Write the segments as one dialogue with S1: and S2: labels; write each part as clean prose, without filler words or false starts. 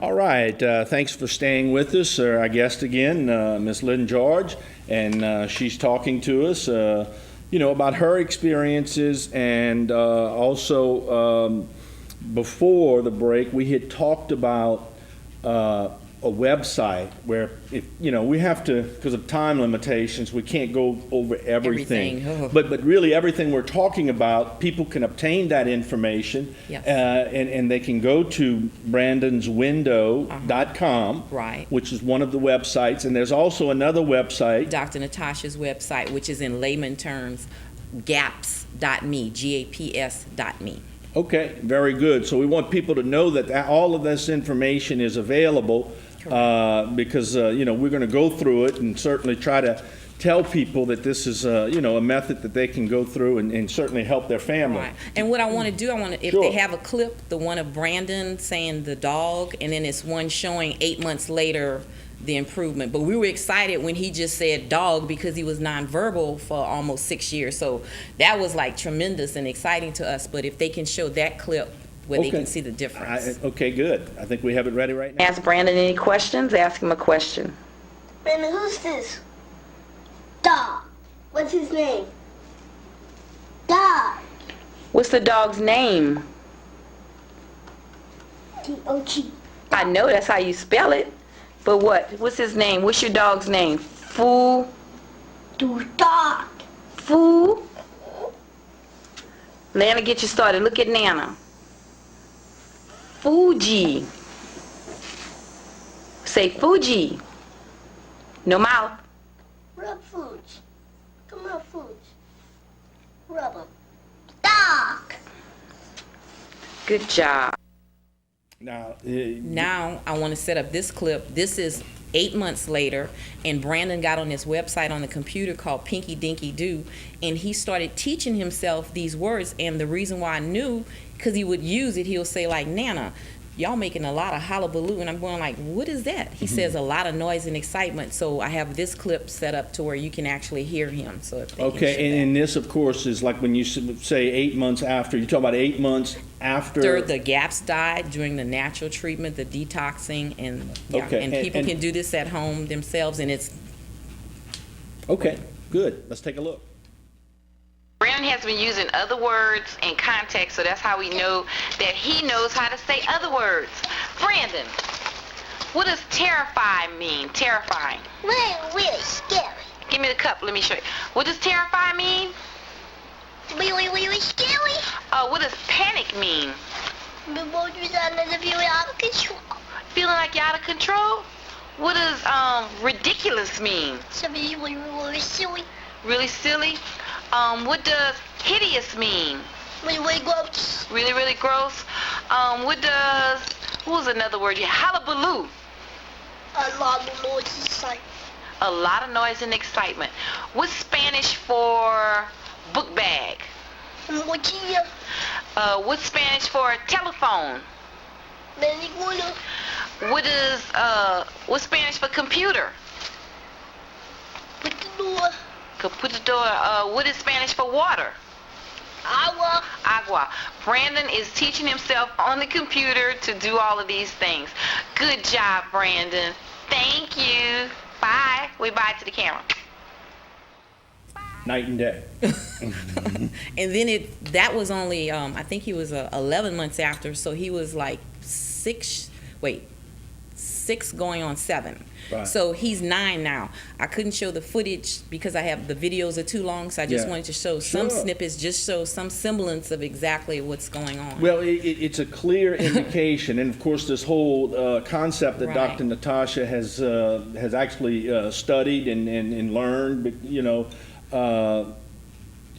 S1: All right, thanks for staying with us. Our guest again, Miss Lynne George, and she's talking to us, about her experiences, and also before the break, we had talked about a website where, if we have to, because of time limitations, we can't go over everything.
S2: Oh.
S1: But really, everything we're talking about, people can obtain that information,
S2: Yes.
S1: and they can go to brandonswindow.com,
S2: Right.
S1: which is one of the websites, and there's also another website.
S2: Dr. Natasha's website, which is in layman terms, gaps.me, GAPS.me.
S1: Okay, very good. So we want people to know that all of this information is available, because we're going to go through it and certainly try to tell people that this is a method that they can go through and certainly help their family.
S2: Right. And what I want to do, if
S1: Sure.
S2: they have a clip, the one of Brandon saying the dog, and then it's one showing 8 months later the improvement. But we were excited when he just said dog because he was nonverbal for almost 6 years. So that was like tremendous and exciting to us. But if they can show that clip where they can see the difference.
S1: Okay, good. I think we have it ready right now.
S3: Ask Brandon any questions. Ask him a question.
S4: Brandon, who's this? Dog. What's his name? Dog.
S3: What's the dog's name?
S4: D-O-G.
S3: I know that's how you spell it. But what? What's his name? What's your dog's name? Foo?
S4: Do dog.
S3: Foo? Nana, get you started. Look at Nana. Fuji. Say Fuji. No mouth.
S4: Rub foods. Come on, foods. Rub 'em. Dog.
S3: Good job.
S2: Now I want to set up this clip. This is 8 months later, and Brandon got on this website on the computer called Pinky Dinky Doo, and he started teaching himself these words. And the reason why I knew, because he would use it, he'll say like, Nana, y'all making a lot of hullabaloo, and I'm going like, what is that? He says a lot of noise and excitement. So I have this clip set up to where you can actually hear him. So if they can show
S1: And this, of course, is like when you say 8 months after. You talk about 8 months after
S2: the gaps died during the natural treatment, the detoxing, and people can do this at home themselves, and it's
S1: okay. Good. Let's take a look.
S3: Brandon has been using other words in context, so that's how we know that he knows how to say other words. Brandon, what does terrify mean? Terrifying.
S4: Really scary.
S3: Give me the cup. Let me show you. What does terrify mean?
S4: Really scary.
S3: What does panic mean?
S4: Feeling out of control.
S3: Feeling like you're out of control? What does ridiculous mean?
S4: Somebody really silly.
S3: Really silly? What does hideous mean?
S4: Really gross.
S3: Really, really gross? What was another word? Yeah, hullabaloo.
S4: A lot of noise inside.
S3: A lot of noise and excitement. What's Spanish for book bag?
S4: Mochila.
S3: What's Spanish for telephone?
S4: Meliguna.
S3: What's Spanish for computer?
S4: Computador.
S3: Computador. What is Spanish for water?
S4: Agua.
S3: Agua. Brandon is teaching himself on the computer to do all of these things. Good job, Brandon. Thank you. Bye. Wave bye to the camera.
S1: Night and day.
S2: and then that was only I think he was 11 months after, so he was like 6 going on 7.
S1: Right.
S2: So he's 9 now. I couldn't show the footage because I have the videos are too long, so I just wanted to show some snippets, just show some semblance of exactly what's going on.
S1: Well, it's a clear indication, and of course this whole concept that Dr. Natasha has actually studied and learned,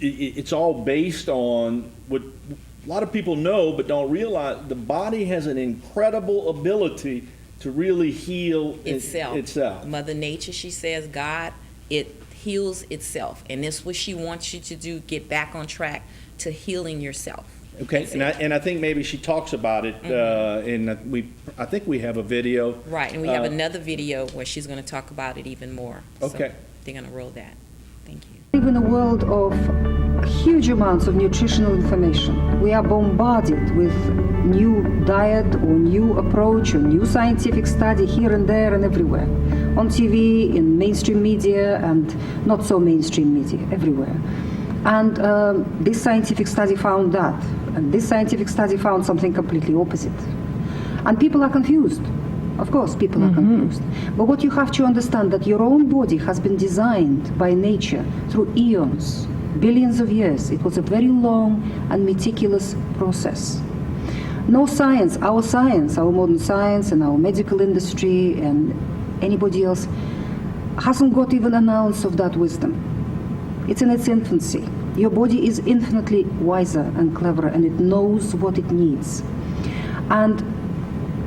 S1: it's all based on what a lot of people know but don't realize. The body has an incredible ability to really heal itself.
S2: Mother Nature, she says, God, it heals itself. And this is what she wants you to do, get back on track to healing yourself.
S1: Okay, and I think maybe she talks about it, I think we have a video.
S2: Right, and we have another video where she's going to talk about it even more.
S1: Okay.
S2: So they're going to roll that. Thank you.
S5: We live in a world of huge amounts of nutritional information. We are bombarded with new diet or new approach or new scientific study here and there and everywhere. On TV, in mainstream media, and not so mainstream media, everywhere. And this scientific study found that, and this scientific study found something completely opposite. And people are confused. Of course, people are confused. But what you have to understand that your own body has been designed by nature through eons, billions of years. It was a very long and meticulous process. No science, our modern science and our medical industry and anybody else hasn't got even an ounce of that wisdom. It's in its infancy. Your body is infinitely wiser and cleverer, and it knows what it needs. And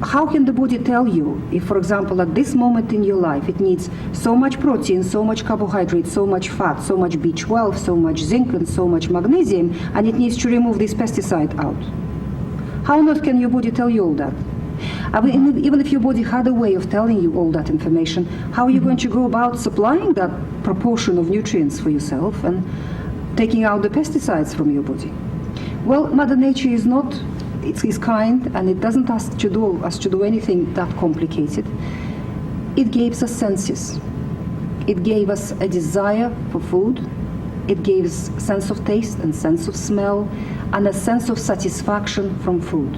S5: how can the body tell you if, for example, at this moment in your life it needs so much protein, so much carbohydrate, so much fat, so much B12, so much zinc, and so much magnesium, and it needs to remove this pesticide out? How on earth can your body tell you all that? I mean, even if your body had a way of telling you all that information, how are you going to go about supplying that proportion of nutrients for yourself and taking out the pesticides from your body? Well, Mother Nature is not, it's kind, and it doesn't ask us to do anything that complicated. It gave us senses. It gave us a desire for food. It gave us a sense of taste and sense of smell and a sense of satisfaction from food.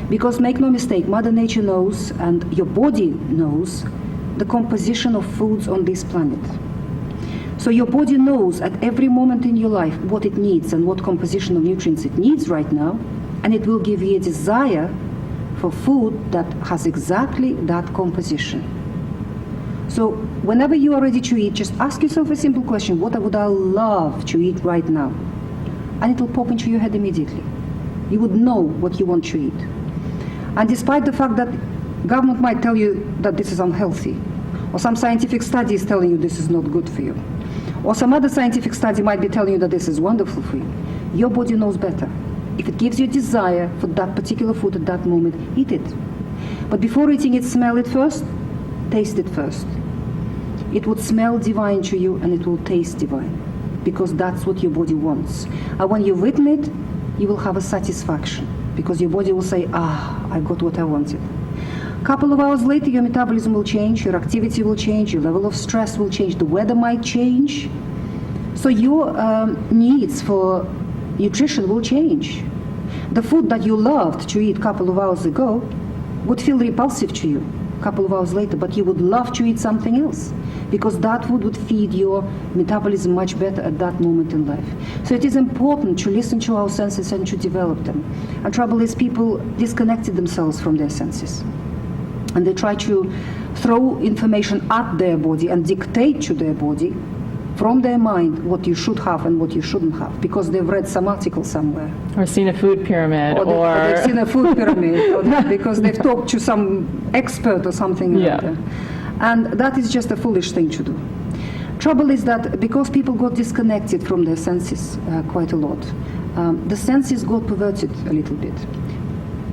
S5: Because make no mistake, Mother Nature knows, and your body knows, the composition of foods on this planet. So your body knows at every moment in your life what it needs and what composition of nutrients it needs right now, and it will give you a desire for food that has exactly that composition. So whenever you are ready to eat, just ask yourself a simple question: what would I love to eat right now? And it will pop into your head immediately. You would know what you want to eat. And despite the fact that government might tell you that this is unhealthy, or some scientific study is telling you this is not good for you, or some other scientific study might be telling you that this is wonderful for you, your body knows better. If it gives you a desire for that particular food at that moment, eat it. But before eating it, smell it first, taste it first. It would smell divine to you and it will taste divine, because that's what your body wants. And when you've eaten it, you will have a satisfaction, because your body will say, I got what I wanted. A couple of hours later, your metabolism will change, your activity will change, your level of stress will change, the weather might change. So your needs for nutrition will change. The food that you loved to eat a couple of hours ago would feel repulsive to you a couple of hours later, but you would love to eat something else, because that food would feed your metabolism much better at that moment in life. So it is important to listen to our senses and to develop them. And trouble is, people disconnected themselves from their senses. And they try to throw information at their body and dictate to their body from their mind what you should have and what you shouldn't have, because they've read some article somewhere.
S6: Or seen a food pyramid.
S5: Or they've seen a food pyramid, or because they've talked to some expert or something like that. And that is just a foolish thing to do. Trouble is that because people got disconnected from their senses quite a lot, the senses got perverted a little bit.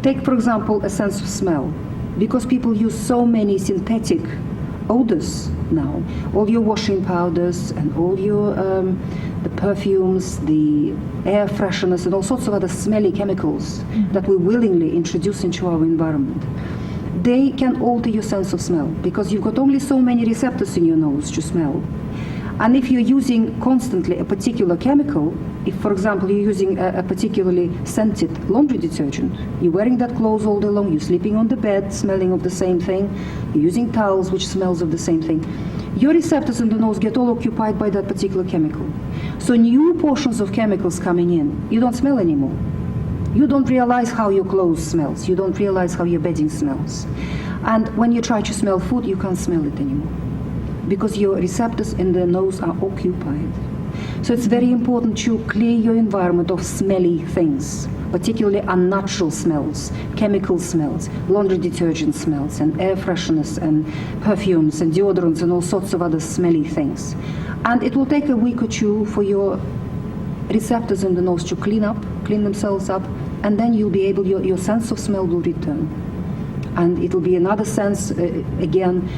S5: Take, for example, a sense of smell. Because people use so many synthetic odors now, all your washing powders and all your the perfumes, the air fresheners, and all sorts of other smelly chemicals that we willingly introduce into our environment, they can alter your sense of smell, because you've got only so many receptors in your nose to smell. And if you're using constantly a particular chemical, if, for example, you're using a particularly scented laundry detergent, you're wearing that clothes all day long, you're sleeping on the bed smelling of the same thing, you're using towels which smells of the same thing, your receptors in the nose get all occupied by that particular chemical. So new portions of chemicals coming in, you don't smell anymore. You don't realize how your clothes smells. You don't realize how your bedding smells. And when you try to smell food, you can't smell it anymore, because your receptors in the nose are occupied. So it's very important to clear your environment of smelly things, particularly unnatural smells, chemical smells, laundry detergent smells, and air fresheners, and perfumes, and deodorants, and all sorts of other smelly things. And it will take a week or two for your receptors in the nose to clean themselves up, and then you'll be able, your sense of smell will return. And it'll be another sense, again,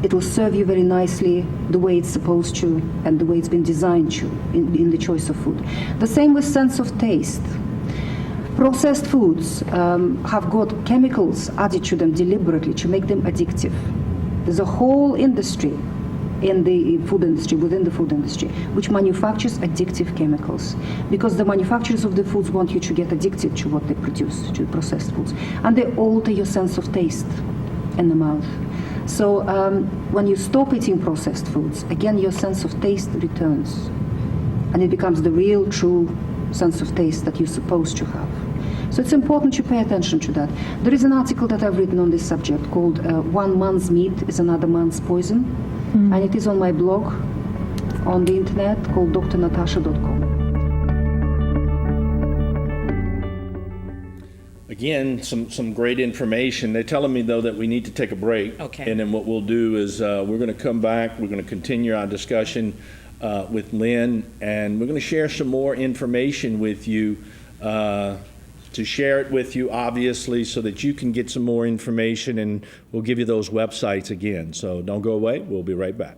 S5: it'll serve you very nicely the way it's supposed to and the way it's been designed to in the choice of food. The same with sense of taste. Processed foods have got chemicals added to them deliberately to make them addictive. There's a whole industry in the food industry, within the food industry, which manufactures addictive chemicals because the manufacturers of the foods want you to get addicted to what they produce, to processed foods. And they alter your sense of taste in the mouth. So when you stop eating processed foods, again, your sense of taste returns. And it becomes the real, true sense of taste that you're supposed to have. So it's important to pay attention to that. There is an article that I've written on this subject called One Man's Meat is Another Man's Poison. And it is on my blog on the internet called drnatasha.com.
S1: Again, some great information. They're telling me, though, that we need to take a break.
S2: Okay.
S1: And then what we'll do is we're going to come back. We're going to continue our discussion with Lynne, and we're going to share some more information with you, to share it with you, obviously, so that you can get some more information, and we'll give you those websites again. So don't go away. We'll be right back.